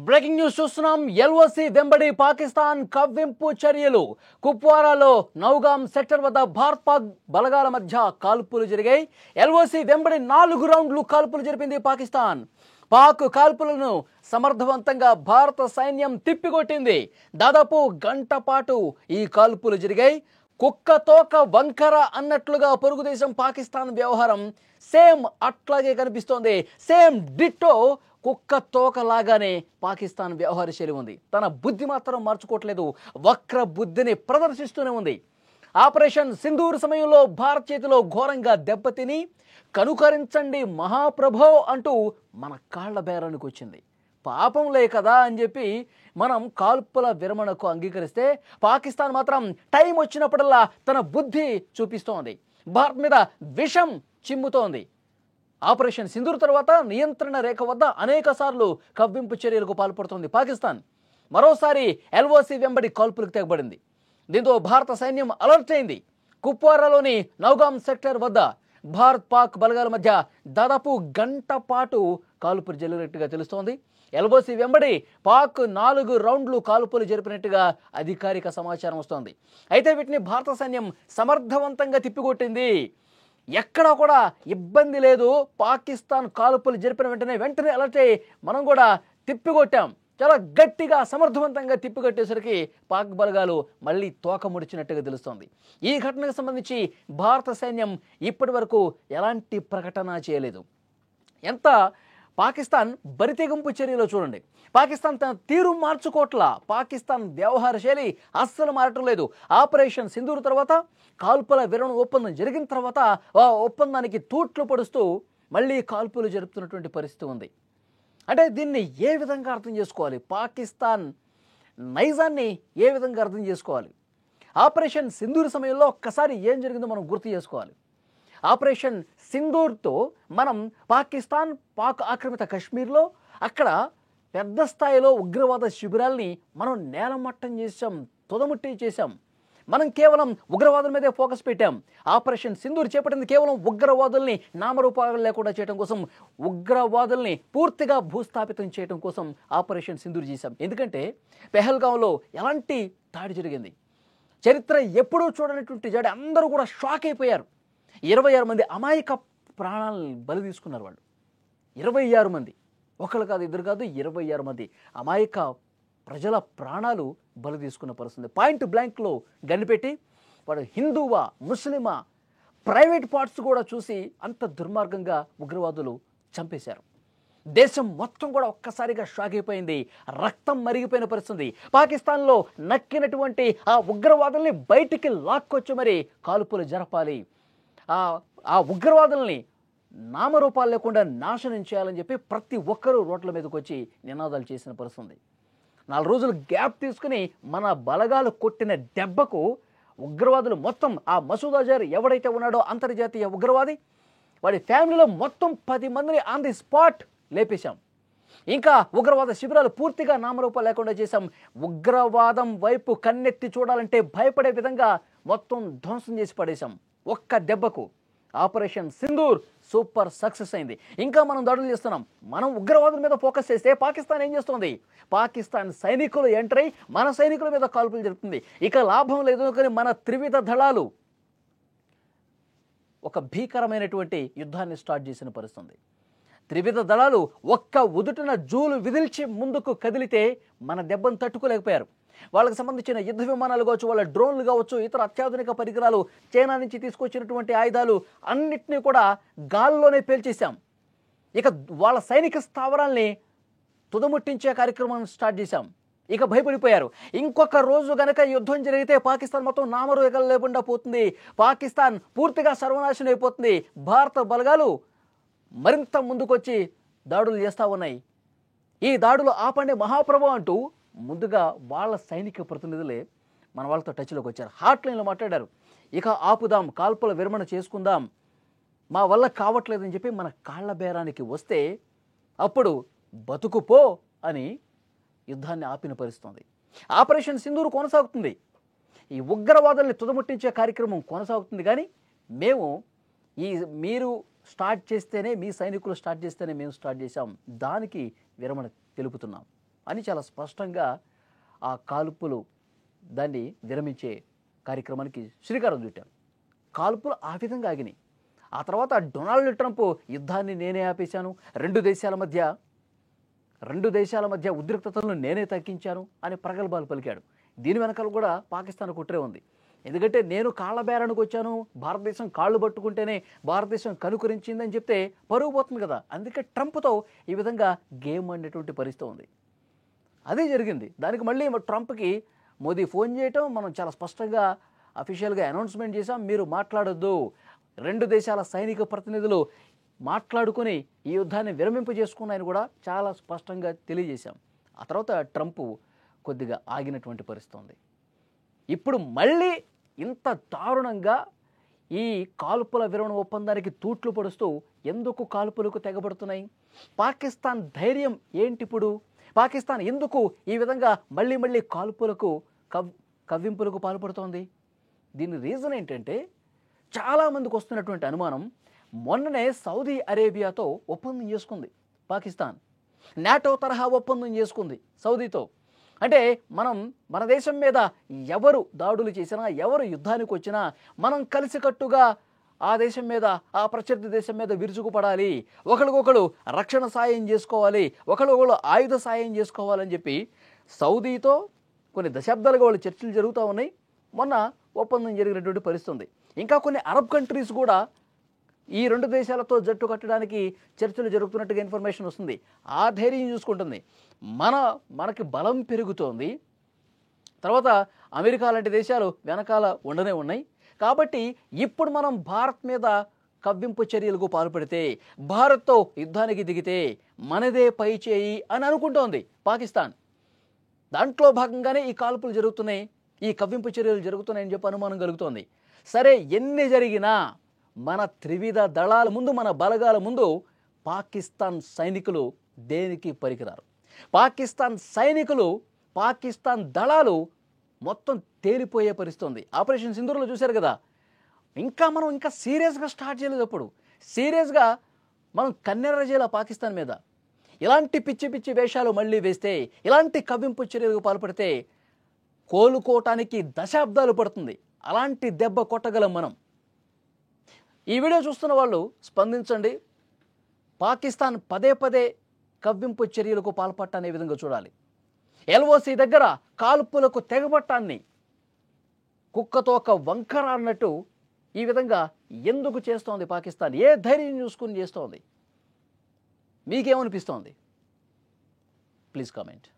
Breaking news చూస్తున్నాం. LOC వెంబడి పాకిస్తాన్ కవ్వింపు చర్యలు. కుప్వారాలో నౌగాం సెక్టర్ వద్ద భారత్ పాక్ బలగాల మధ్య కాల్పులు జరిగాయి. ఎల్ఓసి వెంబడి 4 రౌండ్లు కాల్పులు జరిపింది పాకిస్తాన్. పాక్ కాల్పులను సమర్థవంతంగా భారత సైన్యం తిప్పికొట్టింది. దాదాపు గంట పాటు ఈ కాల్పులు జరిగాయి. కుక్క తోక వంకర అన్నట్లుగా పొరుగు దేశం పాకిస్తాన్ వ్యవహారం సేమ్ అట్లాగే కనిపిస్తోంది. సేమ్ డిట్టో కుక్క తోక లాగానే పాకిస్తాన్ వ్యవహార శైలి ఉంది. తన బుద్ధి మాత్రం మార్చుకోవట్లేదు. వక్ర బుద్ధిని ప్రదర్శిస్తూనే ఉంది. ఆపరేషన్ సింధూర్ సమయంలో భారత్ చేతిలో ఘోరంగా దెబ్బతిని కనుకరించండి మహాప్రభో అంటూ మన కాళ్ల బేరానికి వచ్చింది. పాపంలే కదా అని చెప్పి మనం కాల్పుల విరమణకు అంగీకరిస్తే పాకిస్తాన్ మాత్రం టైం వచ్చినప్పుడల్లా తన బుద్ధి చూపిస్తోంది. భారత్ మీద విషం చిమ్ముతోంది. ఆపరేషన్ సింధూర్ తర్వాత నియంత్రణ రేఖ వద్ద అనేక సార్లు కవ్వింపు చర్యలకు పాల్పడుతోంది పాకిస్తాన్. మరోసారి ఎల్ఓసి వెంబడి కాల్పులకు తెగబడింది. దీంతో భారత సైన్యం అలర్ట్ అయింది. కుప్వారాలోని నౌగాం సెక్టర్ వద్ద భారత్ పాక్ బలగాల మధ్య దాదాపు గంట పాటు కాల్పులు జరిగినట్టుగా తెలుస్తోంది. ఎల్ఓసి వెంబడి పాక్ 4 రౌండ్లు కాల్పులు జరిపినట్టుగా అధికారిక సమాచారం వస్తోంది. అయితే వీటిని భారత సైన్యం సమర్థవంతంగా తిప్పికొట్టింది. ఎక్కడా కూడా ఇబ్బంది లేదు. పాకిస్తాన్ కాల్పులు జరిపిన వెంటనే అలర్ట్ అయ్యి మనం కూడా తిప్పికొట్టాం. చాలా గట్టిగా సమర్థవంతంగా తిప్పికొట్టేసరికి పాక్ బలగాలు మళ్ళీ తోక ముడిచినట్టుగా తెలుస్తోంది. ఈ ఘటనకు సంబంధించి భారత సైన్యం ఇప్పటి వరకు ఎలాంటి ప్రకటన చేయలేదు. ఎంత పాకిస్తాన్ బరితెగింపు చర్యలో చూడండి. పాకిస్తాన్ తన తీరు మార్చుకోట్ల. పాకిస్తాన్ వ్యవహార శైలి అస్సలు మారటం లేదు. ఆపరేషన్ సింధూర్ తర్వాత కాల్పుల విరమణ ఒప్పందం జరిగిన తర్వాత ఆ ఒప్పందానికి తూట్లు పడుస్తూ మళ్ళీ కాల్పులు జరుపుతున్నటువంటి పరిస్థితి ఉంది. అంటే దీన్ని ఏ విధంగా అర్థం చేసుకోవాలి? పాకిస్తాన్ నైజాన్ని ఏ విధంగా అర్థం చేసుకోవాలి? ఆపరేషన్ సింధూర్ సమయంలో ఒక్కసారి ఏం జరిగిందో మనం గుర్తు చేసుకోవాలి. ఆపరేషన్ సింధూర్తో మనం పాకిస్తాన్ పాక్ ఆక్రమిత కశ్మీర్లో అక్కడ పెద్ద స్థాయిలో ఉగ్రవాద శిబిరాల్ని మనం నేలమట్టం చేసాం, తుదముట్టి చేశాం. మనం కేవలం ఉగ్రవాదుల మీదే ఫోకస్ పెట్టాం. ఆపరేషన్ సింధూర్ చేపట్టింది కేవలం ఉగ్రవాదుల్ని నామరూపాలు లేకుండా చేయడం కోసం, ఉగ్రవాదుల్ని పూర్తిగా భూస్థాపితం చేయడం కోసం ఆపరేషన్ సింధూర్ చేశాం. ఎందుకంటే పెహల్గాంలో ఎలాంటి దాడి జరిగింది, చరిత్ర ఎప్పుడూ చూడనటువంటి దాడి. అందరూ కూడా షాక్ అయిపోయారు. 26 మంది అమాయక ప్రాణాలను బలి తీసుకున్నారు వాళ్ళు. 26 మంది, ఒకళ్ళు కాదు, ఇద్దరు కాదు, 26 మంది అమాయక ప్రజల ప్రాణాలు బలి తీసుకున్న పరిస్థితి. పాయింట్ బ్లాంక్లో గన్నిపెట్టి వాడు హిందువా ముస్లిమా ప్రైవేట్ పార్ట్స్ కూడా చూసి అంత దుర్మార్గంగా ఉగ్రవాదులు చంపేశారు. దేశం మొత్తం కూడా ఒక్కసారిగా షాక్ అయిపోయింది. రక్తం మరిగిపోయిన పరిస్థితి. పాకిస్తాన్లో నక్కినటువంటి ఆ ఉగ్రవాదుల్ని బయటికి లాక్కొచ్చి మరి కాల్పులు జరపాలి, ఆ ఉగ్రవాదుల్ని నామరూపాలు లేకుండా నాశనం చేయాలని చెప్పి ప్రతి ఒక్కరూ రోడ్ల మీదకి వచ్చి నినాదాలు చేసిన పరిస్థితి. 4 రోజులు గ్యాప్ తీసుకుని మన బలగాలు కొట్టిన దెబ్బకు ఉగ్రవాదులు మొత్తం, ఆ మసూద్ అజర్ ఎవడైతే ఉన్నాడో అంతర్జాతీయ ఉగ్రవాది, వాడి ఫ్యామిలీలో మొత్తం 10 మందిని ఆన్ ది స్పాట్ లేపేశాం. ఇంకా ఉగ్రవాద శిబిరాలు పూర్తిగా నామరూపాలు లేకుండా చేశాం. ఉగ్రవాదం వైపు కన్నెత్తి చూడాలంటే భయపడే విధంగా మొత్తం ధ్వంసం చేసి పడేశాం ఒక్క దెబ్బకు. ఆపరేషన్ సింధూర్ సూపర్ సక్సెస్ అయింది. ఇంకా మనం దాడులు చేస్తున్నాం. మనం ఉగ్రవాదుల మీద ఫోకస్ చేస్తే పాకిస్తాన్ ఏం చేస్తుంది? పాకిస్తాన్ సైనికులు ఎంటర్ అయి మన సైనికుల మీద కాల్పులు జరుపుతుంది. ఇక లాభం లేదు కానీ మన త్రివిధ దళాలు ఒక భీకరమైనటువంటి యుద్ధాన్ని స్టార్ట్ చేసిన పరిస్థితి. త్రివిధ దళాలు ఒక్క ఉదుటిన జూలు విదిల్చి ముందుకు కదిలితే మన దెబ్బను తట్టుకోలేకపోయారు. వాళ్ళకి సంబంధించిన యుద్ధ విమానాలు కావచ్చు, వాళ్ళ డ్రోన్లు కావచ్చు, ఇతర అత్యాధునిక పరికరాలు, చైనా నుంచి తీసుకొచ్చినటువంటి ఆయుధాలు అన్నిటినీ కూడా గాల్లోనే పేల్చేశాం. ఇక వాళ్ళ సైనిక స్థావరాల్ని తుదముట్టించే కార్యక్రమం స్టార్ట్ చేశాం. ఇక భయపడిపోయారు. ఇంకొక రోజు గనక యుద్ధం జరిగితే పాకిస్తాన్ మొత్తం నామరూపాలు లేకుండా పోతుంది. పాకిస్తాన్ పూర్తిగా సర్వనాశనం అయిపోతుంది. భారత బలగాలు మరింత ముందుకొచ్చి దాడులు చేస్తూ ఉన్నాయి. ఈ దాడులు ఆపండి మహాప్రభు అంటూ ముందుగా వాళ్ళ సైనిక ప్రతినిధులే మన వాళ్ళతో టచ్లోకి వచ్చారు. హాట్లైన్లో మాట్లాడారు. ఇక ఆపుదాం, కాల్పుల విరమణ చేసుకుందాం, మా వల్ల కావట్లేదని చెప్పి మన కాళ్ల బేరానికి వస్తే అప్పుడు బతుకుపో అని యుద్ధాన్ని ఆపిన పరిస్థితుంది. ఆపరేషన్ సింధూర్ కొనసాగుతుంది. ఈ ఉగ్రవాదుల్ని తుదముట్టించే కార్యక్రమం కొనసాగుతుంది. కానీ మీరు స్టార్ట్ చేస్తేనే, మీ సైనికులు స్టార్ట్ చేస్తేనే మేము స్టార్ట్ చేశాం, దానికి విరమణ తెలుపుతున్నాం అని చాలా స్పష్టంగా ఆ కాల్పులు దాన్ని విరమించే కార్యక్రమానికి శ్రీకారం చుట్టారు. కాల్పులు ఆ విధంగా ఆగినాయి. ఆ తర్వాత డొనాల్డ్ ట్రంప్ యుద్ధాన్ని నేనే ఆపేశాను, రెండు దేశాల మధ్య ఉద్రిక్తతలను నేనే తగ్గించాను అని ప్రగల్భాలు పలికాడు. దీని వెనకాల కూడా పాకిస్తాన్ కుట్రే ఉంది. ఎందుకంటే నేను కాళ్ళ బేరానికి వచ్చాను, భారతదేశం కాళ్ళు పట్టుకుంటేనే భారతదేశం కనుకరించిందని చెప్తే పరుగు పోతుంది కదా. అందుకే ట్రంప్తో ఈ విధంగా గేమ్ అనేటువంటి పరిస్థితి ఉంది. అదే జరిగింది. దానికి మళ్ళీ ట్రంప్కి మోదీ ఫోన్ చేయటం, మనం చాలా స్పష్టంగా అఫీషియల్గా అనౌన్స్మెంట్ చేశాం, మీరు మాట్లాడొద్దు, రెండు దేశాల సైనిక ప్రతినిధులు మాట్లాడుకుని ఈ యుద్ధాన్ని విరమింపజేసుకున్నాయని కూడా చాలా స్పష్టంగా తెలియజేశాం. ఆ తర్వాత ట్రంప్ కొద్దిగా ఆగినటువంటి పరిస్థితి ఉంది. ఇప్పుడు మళ్ళీ ఇంత దారుణంగా ఈ కాల్పుల విరమణ ఒప్పందానికి తూట్లు పొడుస్తూ ఎందుకు కాల్పులకు తెగబడుతున్నాయి? పాకిస్తాన్ ధైర్యం ఏంటిప్పుడు? పాకిస్తాన్ ఎందుకు ఈ విధంగా మళ్ళీ కాల్పులకు కవ్వింపులకు పాల్పడుతోంది? దీని రీజన్ ఏంటంటే, చాలామందికి వస్తున్నటువంటి అనుమానం, మొన్ననే సౌదీ అరేబియాతో ఒప్పందం చేసుకుంది పాకిస్తాన్, నాటో తరహా ఒప్పందం చేసుకుంది సౌదీతో. అంటే మన దేశం మీద ఎవరు దాడులు చేసినా, ఎవరు యుద్ధానికి వచ్చినా మనం కలిసికట్టుగా ఆ దేశం మీద, ఆ ప్రత్యర్థి దేశం మీద విరుచుకుపడాలి, ఒకరికొకరు రక్షణ సాయం చేసుకోవాలి, ఒకరికొకరు ఆయుధ సాయం చేసుకోవాలని చెప్పి సౌదీతో కొన్ని దశాబ్దాలుగా వాళ్ళు చర్చలు జరుగుతూ ఉన్నాయి. మొన్న ఒప్పందం జరిగినటువంటి పరిస్థితి ఉంది. ఇంకా కొన్ని అరబ్ కంట్రీస్ కూడా ఈ రెండు దేశాలతో జట్టు కట్టడానికి చర్చలు జరుగుతున్నట్టుగా ఇన్ఫర్మేషన్ వస్తుంది. ఆ ధైర్యం చూసుకుంటుంది. మనకి బలం పెరుగుతోంది. తర్వాత అమెరికా లాంటి దేశాలు వెనకాల ఉండనే ఉన్నాయి. కాబట్టి ఇప్పుడు మనం భారత్ మీద కవ్వింపు చర్యలకు పాల్పడితే, భారత్తో యుద్ధానికి దిగితే మనదే పై చేయి అని అనుకుంటోంది పాకిస్తాన్. దాంట్లో భాగంగానే ఈ కాల్పులు జరుగుతున్నాయి, ఈ కవ్వింపు చర్యలు జరుగుతున్నాయని చెప్పి అనుమానం కలుగుతోంది. సరే, ఎన్ని జరిగినా మన త్రివిధ దళాల ముందు, మన బలగాల ముందు పాకిస్తాన్ సైనికులు దేనికి పనికిరారు. పాకిస్తాన్ దళాలు మొత్తం తేలిపోయే పరిస్థితి ఉంది. ఆపరేషన్ సింధూర్లో చూశారు కదా. మనం ఇంకా సీరియస్గా స్టార్ట్ చేయలేదు. అప్పుడు సీరియస్గా మనం కన్నెర్ర చేయాల పాకిస్తాన్ మీద. ఇలాంటి పిచ్చి వేషాలు మళ్ళీ వేస్తే, ఇలాంటి కవ్వింపు చర్యలకు పాల్పడితే కోలుకోవటానికి దశాబ్దాలు పడుతుంది. అలాంటి దెబ్బ కొట్టగలం మనం. ఈ వీడియో చూస్తున్న వాళ్ళు స్పందించండి. పాకిస్తాన్ పదే కవ్వింపు చర్యలకు పాల్పడటాన్ని విధంగా చూడాలి. ఎల్ఓసి దగ్గర కాల్పులకు తెగబట్టాన్ని కుక్కతో ఒక వంకర అన్నట్టు ఈ విధంగా ఎందుకు చేస్తోంది పాకిస్తాన్? ఏ ధైర్యం చూసుకుని చేస్తోంది? మీకేమనిపిస్తోంది? Please comment.